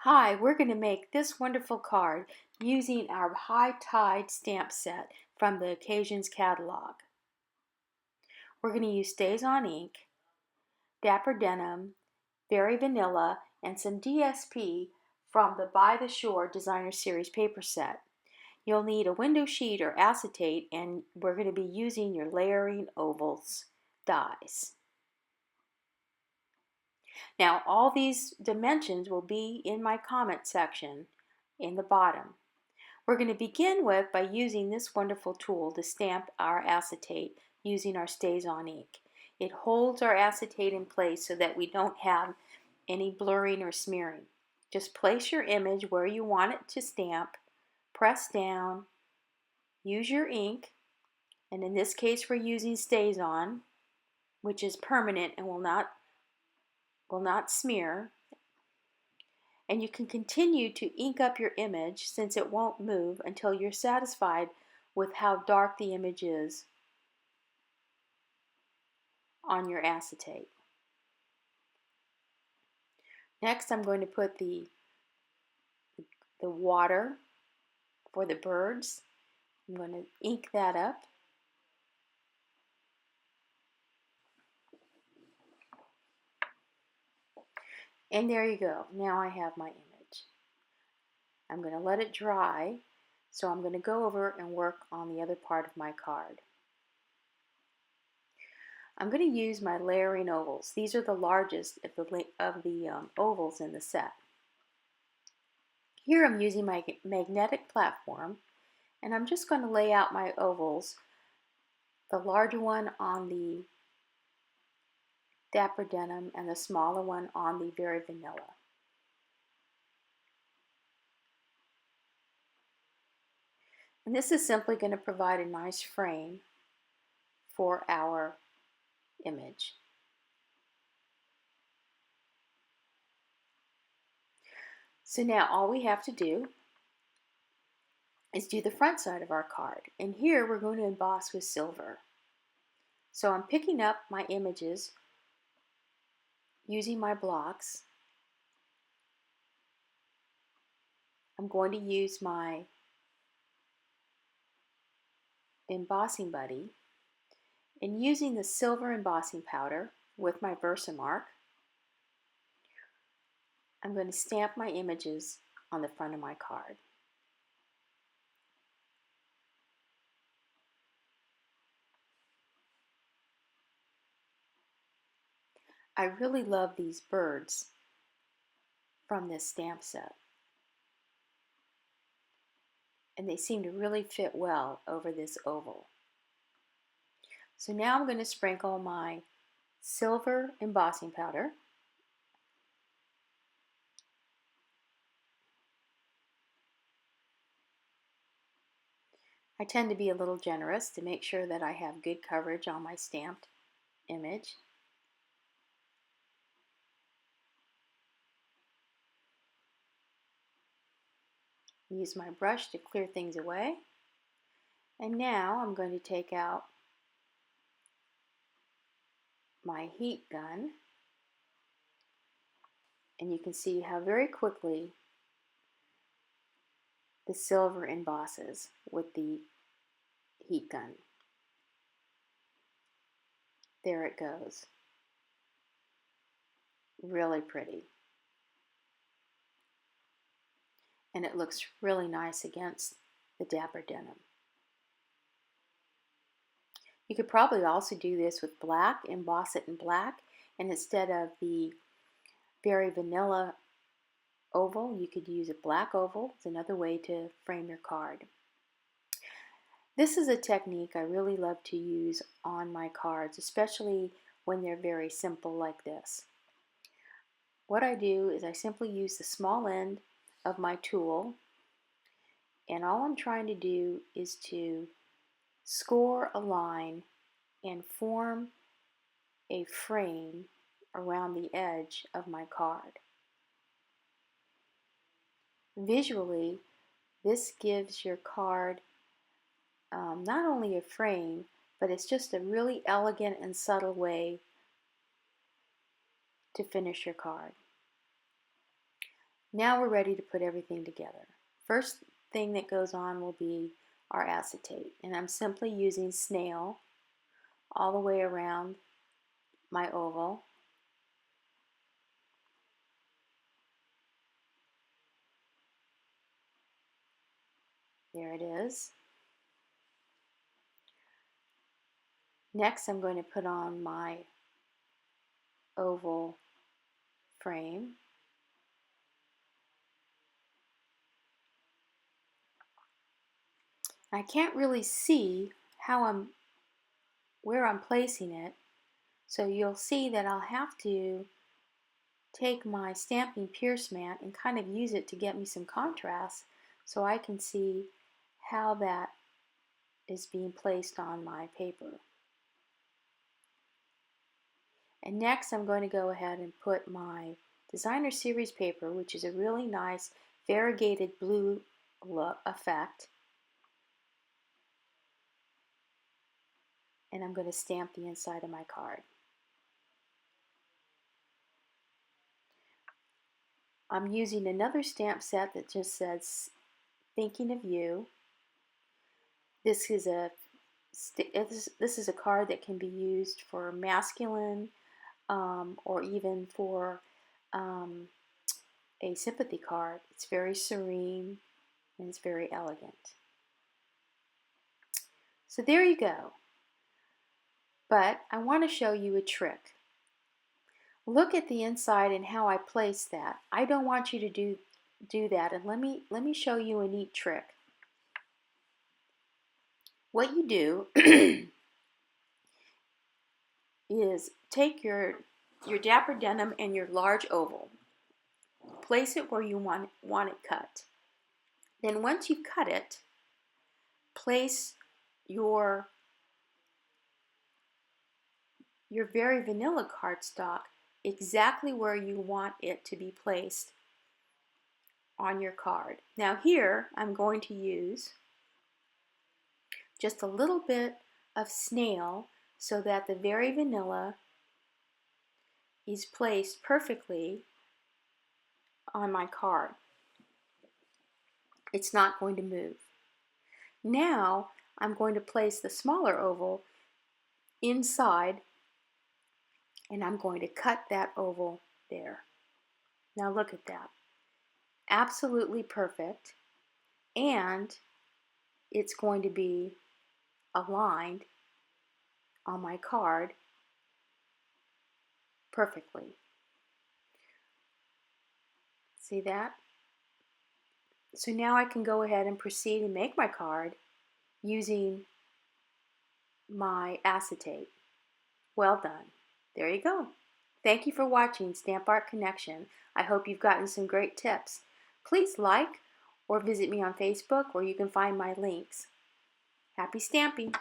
Hi, we're going to make this wonderful card using our High Tide stamp set from the Occasions catalog. We're going to use StazOn Ink, Dapper Denim, Very Vanilla, and some DSP from the By the Shore Designer Series paper set. You'll need a window sheet or acetate, and we're going to be using your layering ovals dies. Now, all these dimensions will be in my comment section in the bottom. We're going to begin by using this wonderful tool to stamp our acetate using our StazOn Ink. It holds our acetate in place so that we don't have any blurring or smearing. Just place your image where you want it to stamp, press down, use your ink, and in this case we're using StazOn, which is permanent and will not smear. And you can continue to ink up your image since it won't move until you're satisfied with how dark the image is on your acetate. Next, I'm going to put the water for the birds. I'm going to ink that up. And there you go. Now I have my image. I'm going to let it dry, so I'm going to go over and work on the other part of my card. I'm going to use my layering ovals. These are the largest of the ovals in the set. Here I'm using my magnetic platform, and I'm just going to lay out my ovals, the larger one on the Dapper Denim and the smaller one on the Very Vanilla. And this is simply going to provide a nice frame for our image. So now all we have to do is do the front side of our card. And here we're going to emboss with silver. So I'm picking up my images using my blocks. I'm going to use my embossing buddy and using the silver embossing powder with my VersaMark, I'm going to stamp my images on the front of my card. I really love these birds from this stamp set, and they seem to really fit well over this oval. So now I'm going to sprinkle my silver embossing powder. I tend to be a little generous to make sure that I have good coverage on my stamped image. Use my brush to clear things away. And now I'm going to take out my heat gun, and you can see how very quickly the silver embosses with the heat gun. There it goes. Really pretty. And it looks really nice against the Dapper Denim. You could probably also do this with black, emboss it in black, and instead of the Very Vanilla oval, you could use a black oval. It's another way to frame your card. This is a technique I really love to use on my cards, especially when they're very simple like this. What I do is I simply use the small end of my tool, and all I'm trying to do is to score a line and form a frame around the edge of my card. Visually, this gives your card not only a frame, but it's just a really elegant and subtle way to finish your card. Now we're ready to put everything together. First thing that goes on will be our acetate, and I'm simply using snail all the way around my oval. There it is. Next, I'm going to put on my oval frame. I can't really see where I'm placing it, so you'll see that I'll have to take my stamping pierce mat and kind of use it to get me some contrast so I can see how that is being placed on my paper. And next I'm going to go ahead and put my Designer Series paper, which is a really nice variegated blue look effect, and I'm going to stamp the inside of my card. I'm using another stamp set that just says "Thinking of You." This is a card that can be used for masculine or even for a sympathy card. It's very serene and it's very elegant. So there you go. But I want to show you a trick. Look at the inside and how I place that. I don't want you to do that, and let me show you a neat trick. What you do is take your Dapper Denim and your large oval. Place it where you want it cut. Then once you've cut it, place your Very Vanilla cardstock exactly where you want it to be placed on your card. Now here I'm going to use just a little bit of snail so that the Very Vanilla is placed perfectly on my card. It's not going to move. Now I'm going to place the smaller oval inside, and I'm going to cut that oval there. Now look at that. Absolutely perfect, and it's going to be aligned on my card perfectly. See that? So now I can go ahead and proceed and make my card using my acetate. Well done. There you go. Thank you for watching Stamp Art Connection. I hope you've gotten some great tips. Please like or visit me on Facebook where you can find my links. Happy stamping!